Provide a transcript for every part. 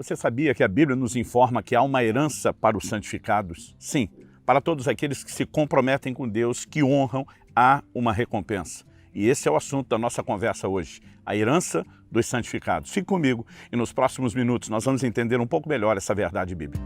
Você sabia que a Bíblia nos informa que há uma herança para os santificados? Sim, para todos aqueles que se comprometem com Deus, que honram, há uma recompensa. E esse é o assunto da nossa conversa hoje, a herança dos santificados. Fique comigo e nos próximos minutos nós vamos entender um pouco melhor essa verdade bíblica.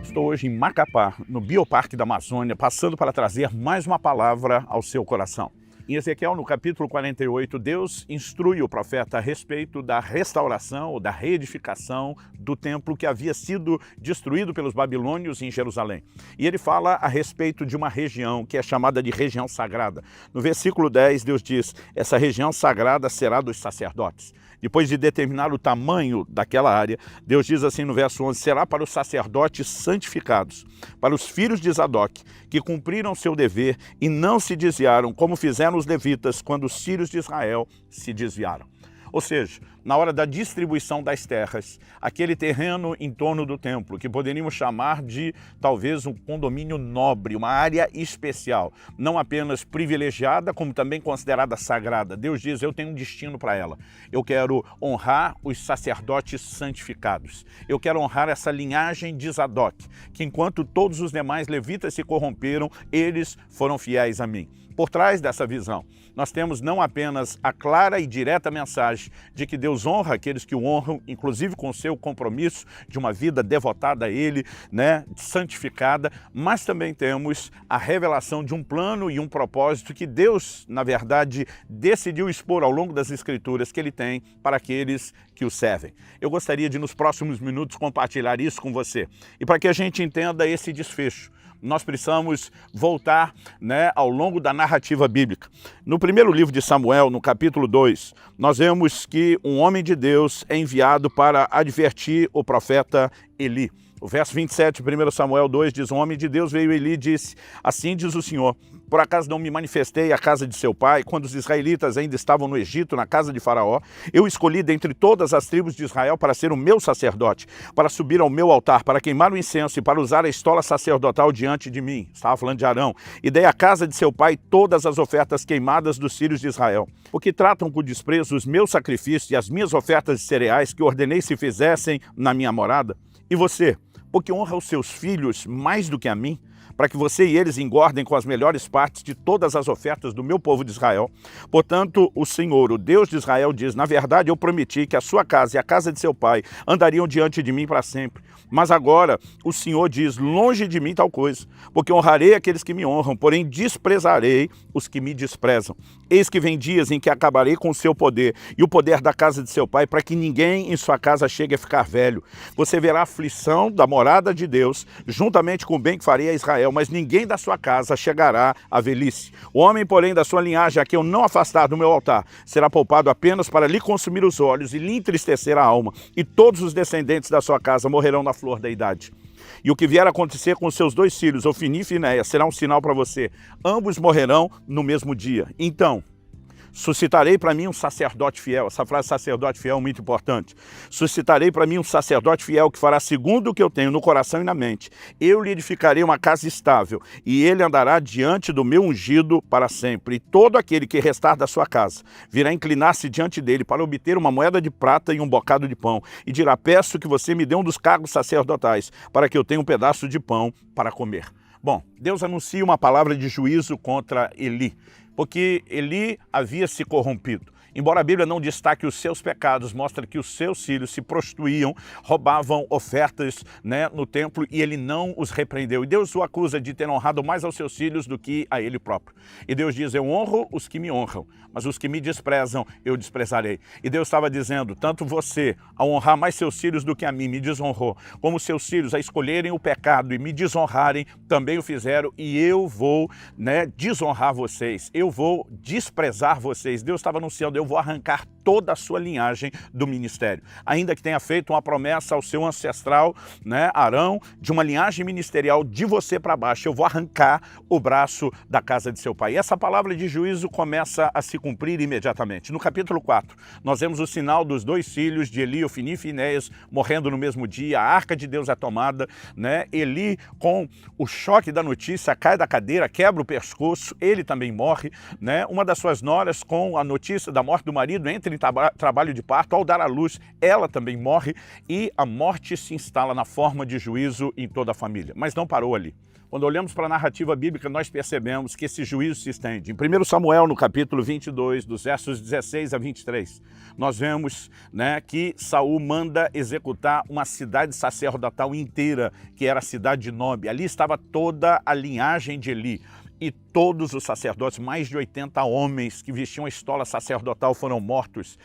Estou hoje em Macapá, no Bioparque da Amazônia, passando para trazer mais uma palavra ao seu coração. Em Ezequiel, no capítulo 48, Deus instrui o profeta a respeito da restauração ou da reedificação do templo que havia sido destruído pelos babilônios em Jerusalém. E ele fala a respeito de uma região que é chamada de região sagrada. No versículo 10, Deus diz, essa região sagrada será dos sacerdotes. Depois de determinar o tamanho daquela área, Deus diz assim no verso 11, será para os sacerdotes santificados, para os filhos de Zadok, que cumpriram seu dever e não se desviaram, como fizeram os levitas quando os filhos de Israel se desviaram. Ou seja, na hora da distribuição das terras, aquele terreno em torno do templo, que poderíamos chamar de talvez um condomínio nobre, uma área especial, não apenas privilegiada, como também considerada sagrada. Deus diz, eu tenho um destino para ela. Eu quero honrar os sacerdotes santificados. Eu quero honrar essa linhagem de Zadok, que enquanto todos os demais levitas se corromperam, eles foram fiéis a mim. Por trás dessa visão, nós temos não apenas a clara e direta mensagem de que Deus honra aqueles que o honram, inclusive com o seu compromisso de uma vida devotada a Ele, santificada, mas também temos a revelação de um plano e um propósito que Deus, na verdade, decidiu expor ao longo das Escrituras que Ele tem para aqueles que o servem. Eu gostaria de, nos próximos minutos, compartilhar isso com você. E para que a gente entenda esse desfecho, nós precisamos voltar ao longo da narrativa bíblica. No primeiro livro de Samuel, no capítulo 2, nós vemos que um homem de Deus é enviado para advertir o profeta Eli. O verso 27 de 1 Samuel 2 diz, um homem de Deus veio a Eli e disse, assim diz o Senhor, por acaso não me manifestei à casa de seu pai, quando os israelitas ainda estavam no Egito, na casa de Faraó? Eu escolhi dentre todas as tribos de Israel para ser o meu sacerdote, para subir ao meu altar, para queimar o incenso e para usar a estola sacerdotal diante de mim. Estava falando de Arão. E dei à casa de seu pai todas as ofertas queimadas dos filhos de Israel, porque tratam com desprezo os meus sacrifícios e as minhas ofertas de cereais que ordenei se fizessem na minha morada. E você, porque honra os seus filhos mais do que a mim, para que você e eles engordem com as melhores partes de todas as ofertas do meu povo de Israel. Portanto, o Senhor, o Deus de Israel, diz, na verdade eu prometi que a sua casa e a casa de seu pai andariam diante de mim para sempre. Mas agora o Senhor diz, longe de mim tal coisa, porque honrarei aqueles que me honram, porém desprezarei os que me desprezam. Eis que vem dias em que acabarei com o seu poder e o poder da casa de seu pai, para que ninguém em sua casa chegue a ficar velho. Você verá a aflição da morada de Deus, juntamente com o bem que farei a Israel, mas ninguém da sua casa chegará à velhice. O homem, porém, da sua linhagem, a que eu não afastar do meu altar, será poupado apenas para lhe consumir os olhos e lhe entristecer a alma, e todos os descendentes da sua casa morrerão na flor da idade. E o que vier a acontecer com seus dois filhos, Ofni e Finéias, será um sinal para você. Ambos morrerão no mesmo dia. Então, suscitarei para mim um sacerdote fiel. Essa frase sacerdote fiel é muito importante. Suscitarei para mim um sacerdote fiel que fará segundo o que eu tenho no coração e na mente. Eu lhe edificarei uma casa estável e ele andará diante do meu ungido para sempre. E todo aquele que restar da sua casa virá inclinar-se diante dele para obter uma moeda de prata e um bocado de pão. E dirá, peço que você me dê um dos cargos sacerdotais para que eu tenha um pedaço de pão para comer. Bom, Deus anuncia uma palavra de juízo contra Eli, porque Eli havia se corrompido. Embora a Bíblia não destaque os seus pecados, mostra que os seus filhos se prostituíam, roubavam ofertas no templo e ele não os repreendeu. E Deus o acusa de ter honrado mais aos seus filhos do que a ele próprio. E Deus diz, eu honro os que me honram, mas os que me desprezam, eu desprezarei. E Deus estava dizendo, tanto você, ao honrar mais seus filhos do que a mim, me desonrou, como seus filhos a escolherem o pecado e me desonrarem, também o fizeram, e eu vou desonrar vocês, eu vou desprezar vocês. Deus estava anunciando, eu eu vou arrancar toda a sua linhagem do ministério. Ainda que tenha feito uma promessa ao seu ancestral, né, Arão, de uma linhagem ministerial de você para baixo, eu vou arrancar o braço da casa de seu pai. E essa palavra de juízo começa a se cumprir imediatamente. No capítulo 4, nós vemos o sinal dos dois filhos de Eli, Ofni e Finéias, morrendo no mesmo dia, a arca de Deus é tomada, né? Eli, com o choque da notícia, cai da cadeira, quebra o pescoço, ele também morre, né? Uma das suas noras, com a notícia da morte do marido, entra em trabalho de parto, ao dar à luz, ela também morre, e a morte se instala na forma de juízo em toda a família. Mas não parou ali. Quando olhamos para a narrativa bíblica, nós percebemos que esse juízo se estende. Em 1 Samuel, no capítulo 22, dos versos 16 a 23, nós vemos, né, que Saul manda executar uma cidade sacerdotal inteira, que era a cidade de Nobe. Ali estava toda a linhagem de Eli. E todos os sacerdotes, mais de 80 homens que vestiam a estola sacerdotal, foram mortos.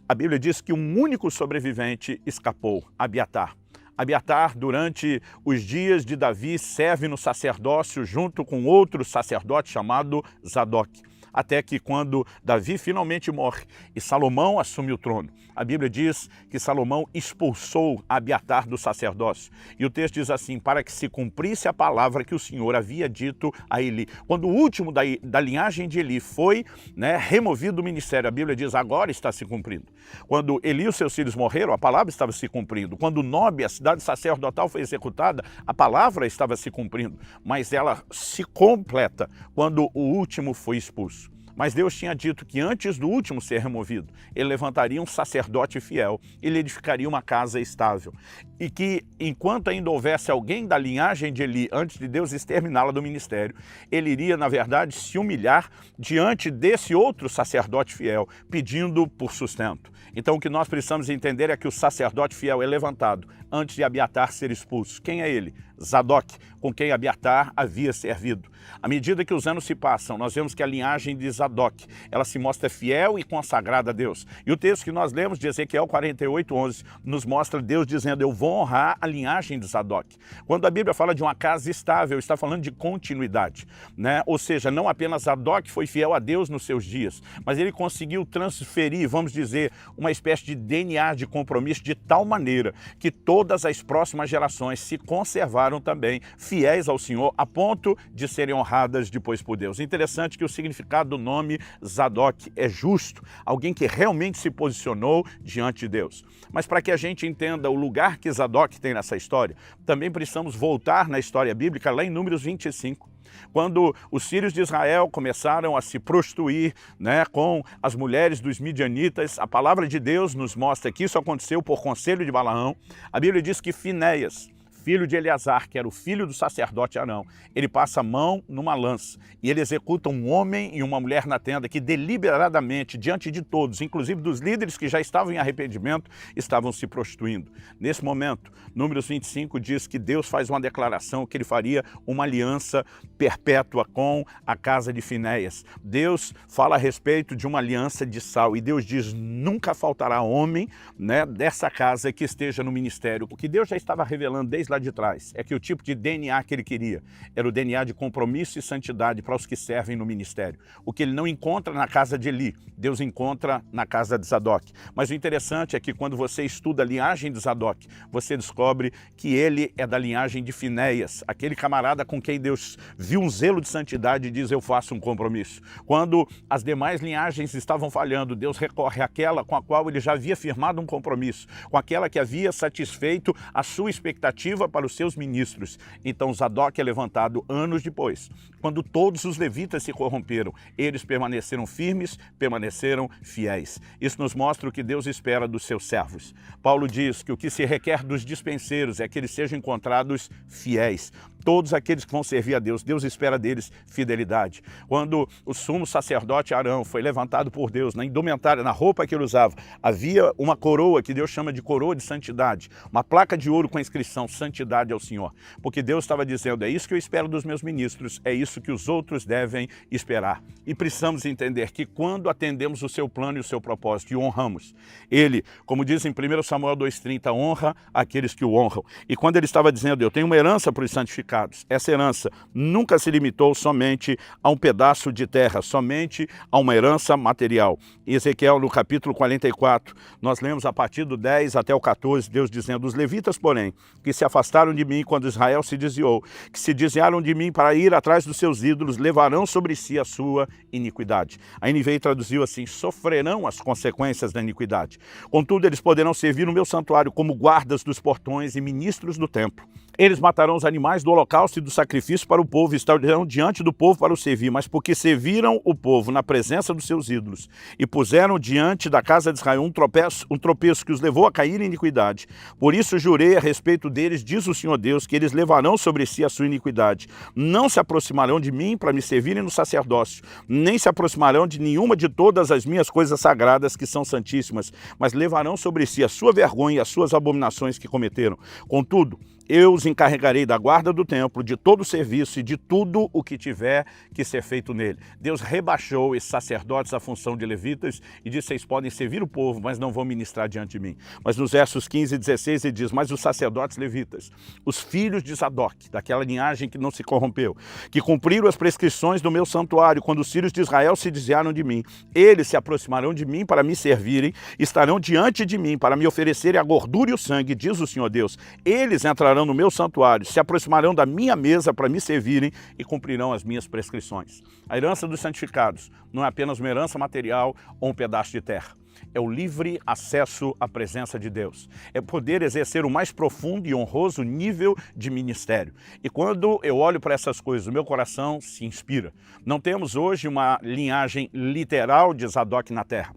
A Bíblia diz que um único sobrevivente escapou, Abiatar. Abiatar, durante os dias de Davi, serve no sacerdócio junto com outro sacerdote chamado Zadok. Até que quando Davi finalmente morre e Salomão assume o trono, a Bíblia diz que Salomão expulsou Abiatar do sacerdócio. E o texto diz assim, para que se cumprisse a palavra que o Senhor havia dito a Eli. Quando o último da linhagem de Eli foi, né, removido do ministério, a Bíblia diz, agora está se cumprindo. Quando Eli e os seus filhos morreram, a palavra estava se cumprindo. Quando Nobe, a cidade sacerdotal, foi executada, a palavra estava se cumprindo. Mas ela se completa quando o último foi expulso. Mas Deus tinha dito que antes do último ser removido, ele levantaria um sacerdote fiel, ele edificaria uma casa estável. E que, enquanto ainda houvesse alguém da linhagem de Eli, antes de Deus exterminá-la do ministério, ele iria, na verdade, se humilhar diante desse outro sacerdote fiel, pedindo por sustento. Então, o que nós precisamos entender é que o sacerdote fiel é levantado antes de Abiatar ser expulso. Quem é ele? Zadok, com quem Abiatar havia servido. À medida que os anos se passam, nós vemos que a linhagem de Zadok, ela se mostra fiel e consagrada a Deus. E o texto que nós lemos de Ezequiel 48:11 nos mostra Deus dizendo, eu vou honrar a linhagem de Zadok. Quando a Bíblia fala de uma casa estável, está falando de continuidade, né? Ou seja, não apenas Zadok foi fiel a Deus nos seus dias, mas ele conseguiu transferir, vamos dizer, uma espécie de DNA de compromisso de tal maneira que todas as próximas gerações se conservaram também fiéis ao Senhor, a ponto de serem honradas depois por Deus. Interessante que o significado do nome Zadok é justo, alguém que realmente se posicionou diante de Deus. Mas para que a gente entenda o lugar que Zadok tem nessa história, também precisamos voltar na história bíblica, lá em Números 25. Quando os filhos de Israel começaram a se prostituir, né, com as mulheres dos midianitas, a palavra de Deus nos mostra que isso aconteceu por conselho de Balaão. A Bíblia diz que Finéias, filho de Eleazar, que era o filho do sacerdote Arão, ele passa a mão numa lança e ele executa um homem e uma mulher na tenda que deliberadamente, diante de todos, inclusive dos líderes que já estavam em arrependimento, estavam se prostituindo. Nesse momento, Números 25 diz que Deus faz uma declaração que ele faria uma aliança perpétua com a casa de Finéias. Deus fala a respeito de uma aliança de sal e Deus diz, nunca faltará homem, né, dessa casa que esteja no ministério. O que Deus já estava revelando desde lá de trás é que o tipo de DNA que ele queria era o DNA de compromisso e santidade para os que servem no ministério. O que ele não encontra na casa de Eli, Deus encontra na casa de Zadok. Mas o interessante é que quando você estuda a linhagem de Zadok, você descobre que ele é da linhagem de Finéias, aquele camarada com quem Deus viu um zelo de santidade e diz, eu faço um compromisso. Quando as demais linhagens estavam falhando, Deus recorre àquela com a qual ele já havia firmado um compromisso, com aquela que havia satisfeito a sua expectativa para os seus ministros. Então Zadok é levantado anos depois. Quando todos os levitas se corromperam, eles permaneceram firmes, permaneceram fiéis. Isso nos mostra o que Deus espera dos seus servos. Paulo diz que o que se requer dos dispenseiros é que eles sejam encontrados fiéis. Todos aqueles que vão servir a Deus, Deus espera deles fidelidade. Quando o sumo sacerdote Arão foi levantado por Deus, na indumentária, na roupa que ele usava, havia uma coroa que Deus chama de coroa de santidade, uma placa de ouro com a inscrição, santidade ao Senhor. Porque Deus estava dizendo, é isso que eu espero dos meus ministros, é isso que os outros devem esperar. E precisamos entender que quando atendemos o seu plano e o seu propósito e honramos, ele, como diz em 1 Samuel 2,30, honra aqueles que o honram. E quando ele estava dizendo, eu tenho uma herança para os santificados, essa herança nunca se limitou somente a um pedaço de terra, somente a uma herança material. Em Ezequiel, no capítulo 44, nós lemos a partir do 10 até o 14, Deus dizendo, os levitas, porém, que se afastaram de mim quando Israel se desviou, que se desviaram de mim para ir atrás dos seus ídolos, levarão sobre si a sua iniquidade. A NVI traduziu assim, sofrerão as consequências da iniquidade. Contudo, eles poderão servir no meu santuário como guardas dos portões e ministros do templo. Eles matarão os animais do holocausto e do sacrifício para o povo e estarão diante do povo para o servir, mas porque serviram o povo na presença dos seus ídolos e puseram diante da casa de Israel um tropeço que os levou a cair em iniquidade. Por isso jurei a respeito deles, diz o Senhor Deus, que eles levarão sobre si a sua iniquidade. Não se aproximarão de mim para me servirem no sacerdócio, nem se aproximarão de nenhuma de todas as minhas coisas sagradas que são santíssimas, mas levarão sobre si a sua vergonha e as suas abominações que cometeram. Contudo, eu os encarregarei da guarda do templo, de todo o serviço e de tudo o que tiver que ser feito nele. Deus rebaixou esses sacerdotes à função de levitas e disse, vocês podem servir o povo, mas não vão ministrar diante de mim. Mas nos versos 15 e 16 ele diz, mas os sacerdotes levitas, os filhos de Zadok, daquela linhagem que não se corrompeu, que cumpriram as prescrições do meu santuário, quando os filhos de Israel se desviaram de mim, eles se aproximarão de mim para me servirem, estarão diante de mim para me oferecerem a gordura e o sangue, diz o Senhor Deus. Eles entrarão no meu santuário, se aproximarão da minha mesa para me servirem e cumprirão as minhas prescrições. A herança dos santificados não é apenas uma herança material ou um pedaço de terra. É o livre acesso à presença de Deus. É poder exercer o mais profundo e honroso nível de ministério. E quando eu olho para essas coisas, o meu coração se inspira. Não temos hoje uma linhagem literal de Zadok na terra.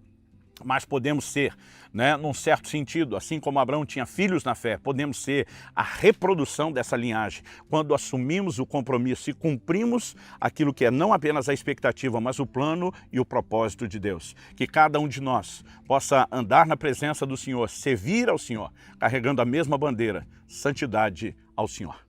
Mas podemos ser, num certo sentido, assim como Abraão tinha filhos na fé, podemos ser a reprodução dessa linhagem, quando assumimos o compromisso e cumprimos aquilo que é não apenas a expectativa, mas o plano e o propósito de Deus. Que cada um de nós possa andar na presença do Senhor, servir ao Senhor, carregando a mesma bandeira, santidade ao Senhor.